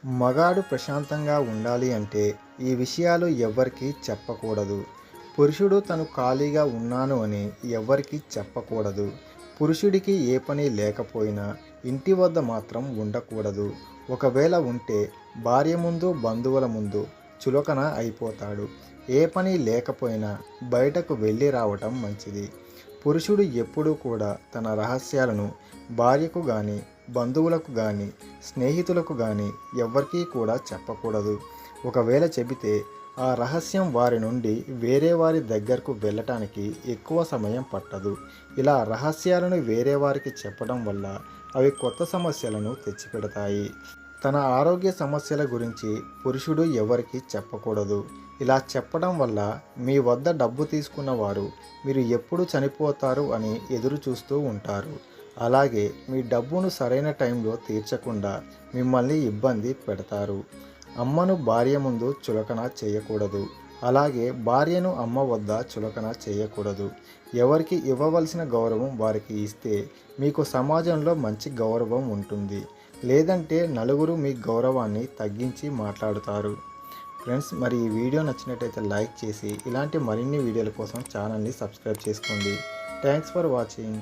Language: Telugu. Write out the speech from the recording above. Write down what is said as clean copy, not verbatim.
మగాడు ప్రశాంతంగా ఉండాలి అంటే ఈ విషయాలు ఎవ్వరికీ చెప్పకూడదు. పురుషుడు తను ఖాళీగా ఉన్నాను అని ఎవ్వరికీ చెప్పకూడదు. పురుషుడికి ఏ పని లేకపోయినా ఇంటి వద్ద మాత్రం ఉండకూడదు. ఒకవేళ ఉంటే భార్య ముందు, బంధువుల ముందు చులకన అయిపోతాడు. ఏ పని లేకపోయినా బయటకు వెళ్ళి రావటం మంచిది. పురుషుడు ఎప్పుడూ కూడా తన రహస్యాలను భార్యకు కానీ, బంధువులకు కానీ, స్నేహితులకు కానీ ఎవ్వరికీ కూడా చెప్పకూడదు. ఒకవేళ చెబితే ఆ రహస్యం వారి నుండి వేరే వారి దగ్గరకు వెళ్ళటానికి ఎక్కువ సమయం పట్టదు. ఇలా రహస్యాలను వేరే వారికి చెప్పడం వల్ల అవి కొత్త సమస్యలను తెచ్చిపెడతాయి. తన ఆరోగ్య సమస్యల గురించి పురుషుడు ఎవరికీ చెప్పకూడదు. ఇలా చెప్పడం వల్ల మీ వద్ద డబ్బు తీసుకున్న వారు మీరు ఎప్పుడు చనిపోతారు అని ఎదురు చూస్తూ ఉంటారు. అలాగే మీ డబ్బును సరైన టైంలో తీర్చకుండా మిమ్మల్ని ఇబ్బంది పెడతారు. అమ్మను భార్య ముందు చులకన చేయకూడదు. అలాగే భార్యను అమ్మ వద్ద చులకన చేయకూడదు. ఎవరికి ఇవ్వవలసిన గౌరవం వారికి ఇస్తే మీకు సమాజంలో మంచి గౌరవం ఉంటుంది. లేదంటే నలుగురు మీ గౌరవాన్ని తగ్గించి మాట్లాడుతారు. ఫ్రెండ్స్, మరి ఈ వీడియో నచ్చినట్టయితే లైక్ చేసి ఇలాంటి మరిన్ని వీడియోల కోసం ఛానల్ని సబ్స్క్రైబ్ చేసుకోండి. Thanks for watching.